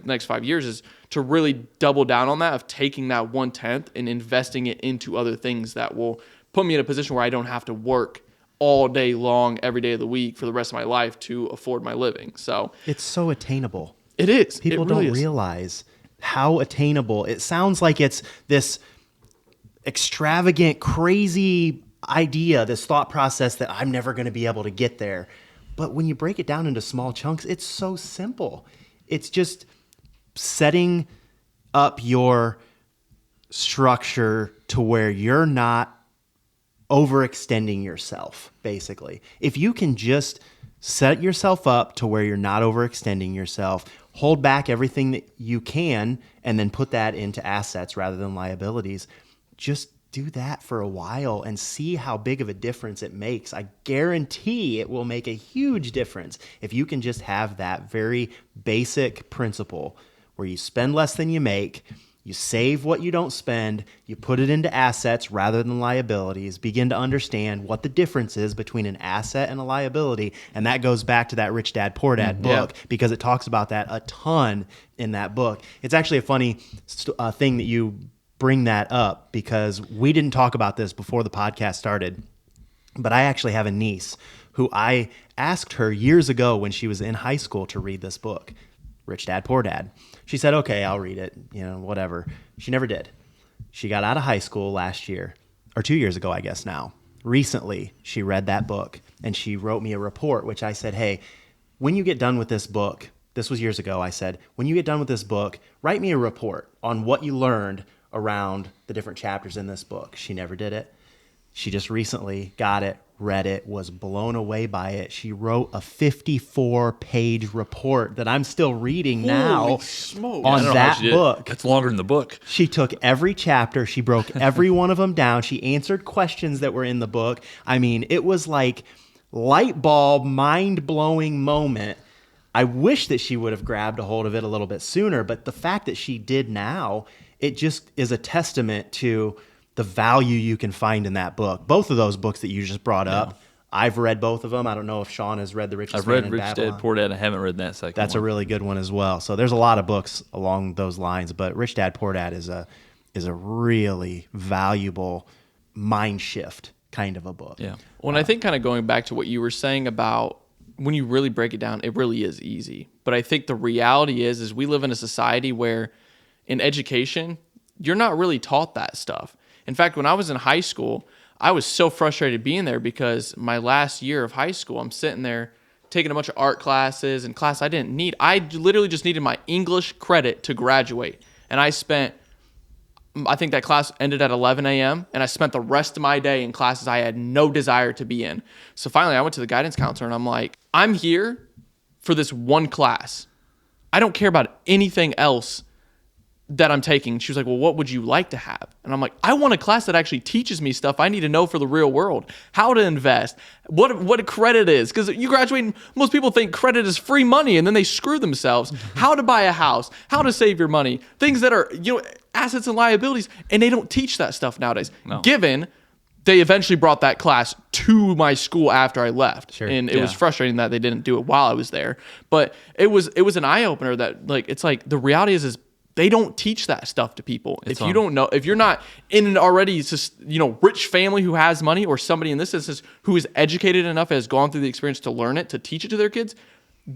next 5 years is to really double down on that, of taking that 1/10 and investing it into other things that will put me in a position where I don't have to work all day long, every day of the week for the rest of my life to afford my living. So it's so attainable. It is. People don't realize how attainable. It sounds like it's this extravagant, crazy idea, this thought process that I'm never going to be able to get there. But when you break it down into small chunks, it's so simple. It's just setting up your structure to where you're not overextending yourself, basically. If you can just set yourself up to where you're not overextending yourself, hold back everything that you can, and then put that into assets rather than liabilities, just do that for a while and see how big of a difference it makes. I guarantee it will make a huge difference if you can just have that very basic principle where you spend less than you make, you save what you don't spend, you put it into assets rather than liabilities, begin to understand what the difference is between an asset and a liability. And that goes back to that Rich Dad, Poor Dad book, because it talks about that a ton in that book. It's actually a funny thing that you bring that up, because we didn't talk about this before the podcast started, but I actually have a niece who I asked her years ago when she was in high school to read this book, Rich Dad, Poor Dad. She said, okay, I'll read it, whatever. She never did. She got out of high school last year, or 2 years ago, I guess now. Recently, she read that book, and she wrote me a report, which I said, hey, when you get done with this book, this was years ago, I said, when you get done with this book, write me a report on what you learned around the different chapters in this book. She never did it. She just recently got it, read it, was blown away by it. She wrote a 54-page report that I'm still reading now on that book. That's longer than the book. She took every chapter. She broke every one of them down. She answered questions that were in the book. I mean, it was like light bulb, mind-blowing moment. I wish that she would have grabbed a hold of it a little bit sooner, but the fact that she did now, it just is a testament to the value you can find in that book. Both of those books that you just brought up, I've read both of them. I don't know if Sean has read The Richest Man in Babylon. I've read Rich Dad, Poor Dad. I haven't read that second That's one. a really good one as well. So there's a lot of books along those lines, but Rich Dad, Poor Dad is a really valuable mind shift kind of a book. Yeah. Well, and I think kind of going back to what you were saying about when you really break it down, it really is easy. But I think the reality is we live in a society where in education, you're not really taught that stuff. In fact, when I was in high school, I was so frustrated being there because my last year of high school, I'm sitting there taking a bunch of art classes and class I didn't need. I literally just needed my English credit to graduate. And I think that class ended at 11 a.m. and I spent the rest of my day in classes I had no desire to be in. So finally I went to the guidance counselor and I'm like, I'm here for this one class. I don't care about anything else that I'm taking. She was like, well, what would you like to have? And I'm like, I want a class that actually teaches me stuff I need to know for the real world. How to invest, what a credit is. Because you graduate and most people think credit is free money and then they screw themselves. How to buy a house, how to save your money, things that are, assets and liabilities. And they don't teach that stuff nowadays. No. Given they eventually brought that class to my school after I left. Sure. And it was frustrating that they didn't do it while I was there. But it was an eye opener that it's like the reality is they don't teach that stuff to people. If you don't know, if you're not in an already rich family who has money, or somebody in this instance who is educated enough, has gone through the experience to learn it, to teach it to their kids,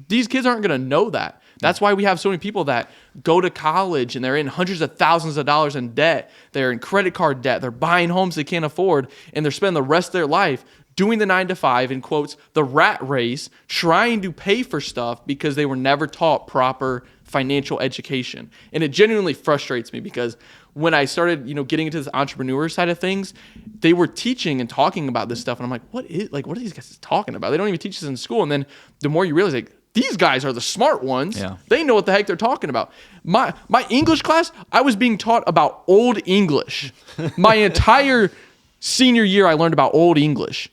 these kids aren't going to know that. That's why we have so many people that go to college and they're in hundreds of thousands of dollars in debt. They're in credit card debt. They're buying homes they can't afford, and they're spending the rest of their life doing the 9-to-5, in quotes, the rat race, trying to pay for stuff because they were never taught proper financial education. And it genuinely frustrates me because when I started, getting into this entrepreneur side of things, they were teaching and talking about this stuff. And I'm like, what are these guys talking about? They don't even teach this in school. And then the more you realize, these guys are the smart ones. Yeah. They know what the heck they're talking about. My English class, I was being taught about Old English. My entire Senior year, I learned about Old English.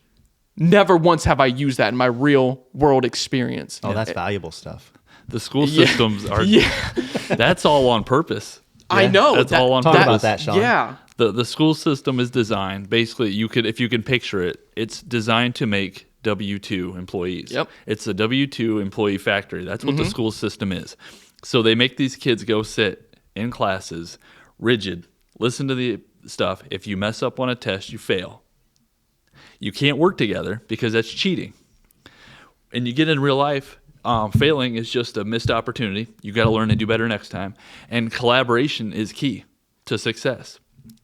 Never once have I used that in my real world experience. Oh, that's valuable stuff. The school systems are, that's all on purpose. I know. That's all on Talk purpose. about that, Sean. Yeah. The school system is designed, basically, if you can picture it, it's designed to make W-2 employees. Yep. It's a W-2 employee factory. That's what the school system is. So they make these kids go sit in classes, rigid, listen to the stuff. If you mess up on a test, you fail. You can't work together because that's cheating. And you get in real life, failing is just a missed opportunity. You got to learn to do better next time. And collaboration is key to success.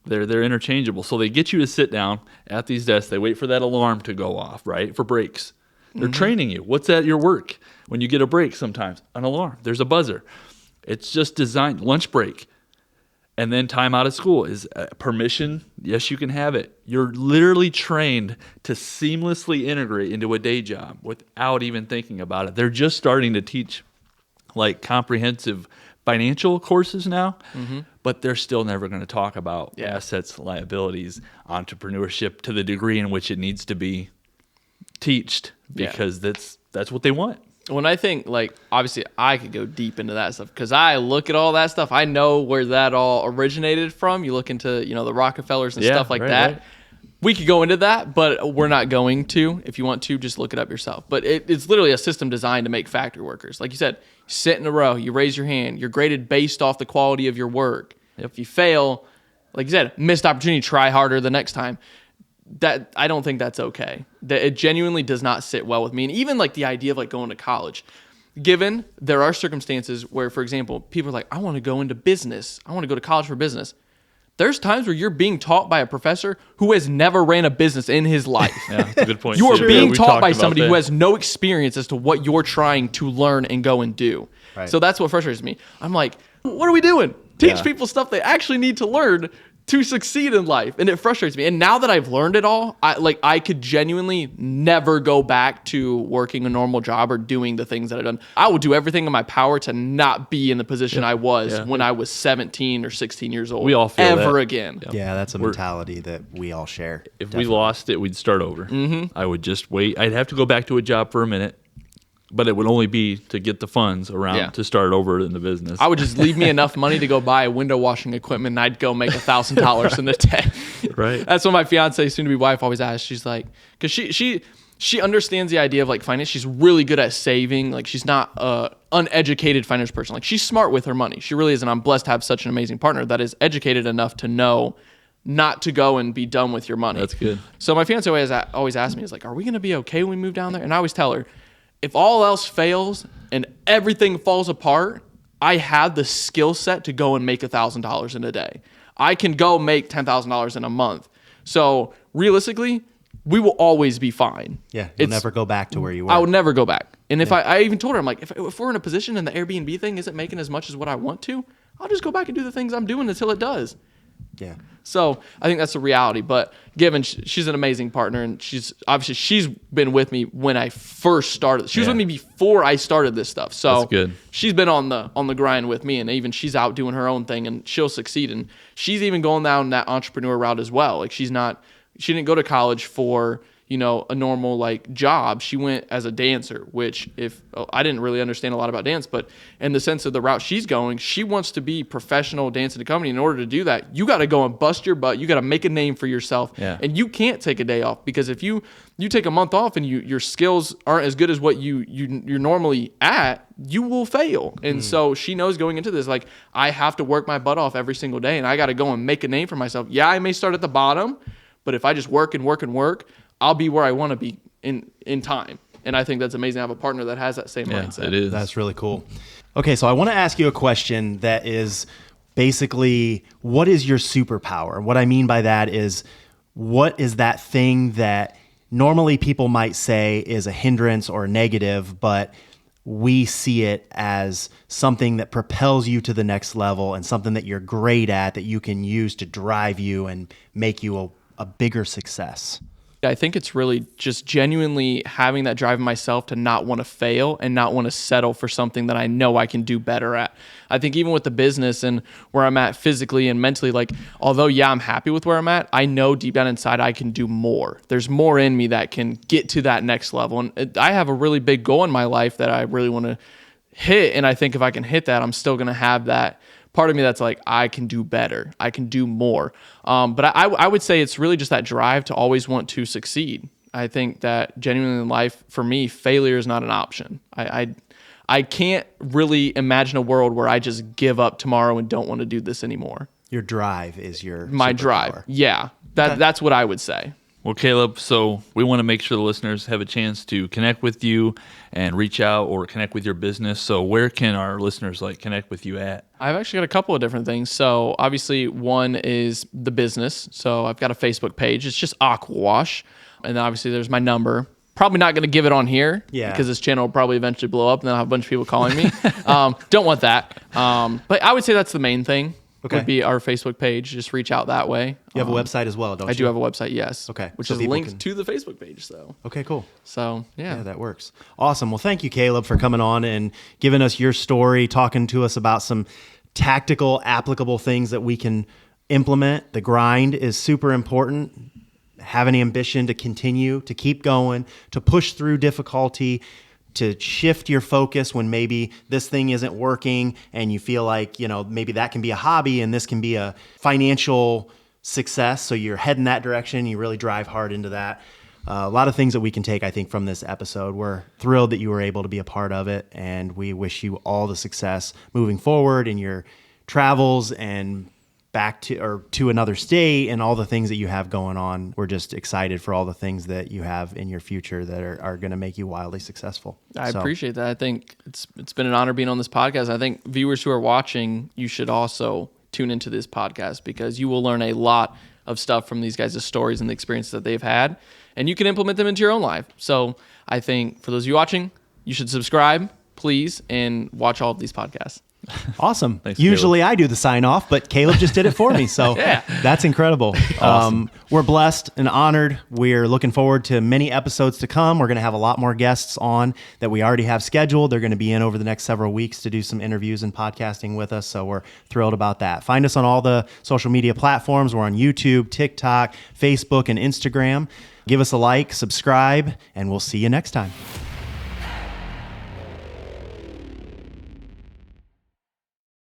They're interchangeable. So they get you to sit down at these desks. They wait for that alarm to go off, right, for breaks. They're training you. What's at your work when you get a break sometimes? An alarm. There's a buzzer. It's just designed. Lunch break. And then time out of school is permission. Yes, you can have it. You're literally trained to seamlessly integrate into a day job without even thinking about it. They're just starting to teach like comprehensive financial courses now, but they're still never going to talk about assets, liabilities, entrepreneurship to the degree in which it needs to be taught because that's what they want. When I think, like, obviously I could go deep into that stuff because I look at all that stuff. I know where that all originated from. You look into, the Rockefellers and stuff like that. Right. We could go into that, but we're not going to. If you want to, just look it up yourself. But it's literally a system designed to make factory workers. Like you said, you sit in a row, you raise your hand, you're graded based off the quality of your work. If you fail, like you said, missed opportunity, try harder the next time. That I don't think that's okay. That it genuinely does not sit well with me. And even like the idea of like going to college, given there are circumstances where, for example, people are like, I want to go into business. I want to go to college for business. There's times where you're being taught by a professor who has never ran a business in his life. Yeah, that's a good point. You are being taught by somebody who has no experience as to what you're trying to learn and go and do. Right. So that's what frustrates me. I'm like, what are we doing? Teach people stuff they actually need to learn to succeed in life. And it frustrates me. And now that I've learned it all, I could genuinely never go back to working a normal job or doing the things that I've done. I will do everything in my power to not be in the position I was when I was 17 or 16 years old. We all feel ever that. again. Yeah, that's a mentality that we all share. If definitely. we lost it, we'd start over. I would just wait. I'd have to go back to a job for a minute, but it would only be to get the funds around to start over in the business. I would just leave me enough money to go buy window washing equipment, and I'd go make $1,000 in a day. Right. That's what my fiance, soon to be wife, always asks. She's like, because she understands the idea of like finance. She's really good at saving. Like she's not a uneducated finance person. Like she's smart with her money. She really is, and I'm blessed to have such an amazing partner that is educated enough to know not to go and be dumb with your money. That's good. So my fiance always asks me, is like, are we going to be okay when we move down there? And I always tell her, if all else fails and everything falls apart, I have the skill set to go and make $1,000 in a day. I can go make $10,000 in a month. So realistically, we will always be fine. Yeah, you'll never go back to where you were. I would never go back. And if I even told her, I'm like, if we're in a position and the Airbnb thing isn't making as much as what I want to, I'll just go back and do the things I'm doing until it does. Yeah. So I think that's the reality. But given she's an amazing partner, and she's been with me when I first started. She was with me before I started this stuff. So that's good. She's been on the grind with me, and even she's out doing her own thing, and she'll succeed. And she's even going down that entrepreneur route as well. Like she didn't go to college for a normal like job. She went as a dancer, which I didn't really understand a lot about dance, but in the sense of the route she's going, she wants to be professional dance in the company. In order to do that, you got to go and bust your butt. You got to make a name for yourself, and you can't take a day off, because if you take a month off and your skills aren't as good as what you're normally at, you will fail. And so she knows going into this, like, I have to work my butt off every single day, and I got to go and make a name for myself. Yeah, I may start at the bottom, but if I just work and work and work, I'll be where I want to be in time. And I think that's amazing to have a partner that has that same mindset. It is. That's really cool. Okay, so I want to ask you a question that is basically, what is your superpower? What I mean by that is, what is that thing that normally people might say is a hindrance or a negative, but we see it as something that propels you to the next level and something that you're great at that you can use to drive you and make you a bigger success? I think it's really just genuinely having that drive in myself to not want to fail and not want to settle for something that I know I can do better at. I think even with the business and where I'm at physically and mentally, like, although, I'm happy with where I'm at, I know deep down inside I can do more. There's more in me that can get to that next level. And I have a really big goal in my life that I really want to hit. And I think if I can hit that, I'm still going to have that part of me that's like, I can do better. I can do more. But I would say it's really just that drive to always want to succeed. I think that genuinely in life, for me, failure is not an option. I can't really imagine a world where I just give up tomorrow and don't want to do this anymore. Your drive is my drive. Yeah. That's what I would say. Well, Kaleb, so we want to make sure the listeners have a chance to connect with you and reach out or connect with your business. So where can our listeners connect with you at? I've actually got a couple of different things. So obviously one is the business. So I've got a Facebook page. It's just Aquawash. And then obviously there's my number. Probably not going to give it on here because this channel will probably eventually blow up and then I'll have a bunch of people calling me. Don't want that. But I would say that's the main thing. Would be our Facebook page. Just reach out that way. You have a website as well, don't you? I do have a website, yes. Okay. Which is linked to the Facebook page. So. Okay, cool. So, Yeah, that works. Awesome. Well, thank you, Kaleb, for coming on and giving us your story, talking to us about some tactical, applicable things that we can implement. The grind is super important. Have an ambition to continue, to keep going, to push through difficulty, to shift your focus when maybe this thing isn't working and you feel like, maybe that can be a hobby and this can be a financial success. So you're heading that direction. You really drive hard into that. A lot of things that we can take, I think, from this episode. We're thrilled that you were able to be a part of it, and we wish you all the success moving forward in your travels and back to another state and all the things that you have going on. We're just excited for all the things that you have in your future that are going to make you wildly successful. I appreciate that. I think it's been an honor being on this podcast. I think viewers who are watching, you should also tune into this podcast because you will learn a lot of stuff from these guys' stories and the experiences that they've had, and you can implement them into your own life. So I think for those of you watching, you should subscribe, please, and watch all of these podcasts. Awesome. Thanks, Usually I do the sign off, but Kaleb just did it for me. So that's incredible. Awesome. We're blessed and honored. We're looking forward to many episodes to come. We're going to have a lot more guests on that we already have scheduled. They're going to be in over the next several weeks to do some interviews and podcasting with us. So we're thrilled about that. Find us on all the social media platforms. We're on YouTube, TikTok, Facebook, and Instagram. Give us a like, subscribe, and we'll see you next time.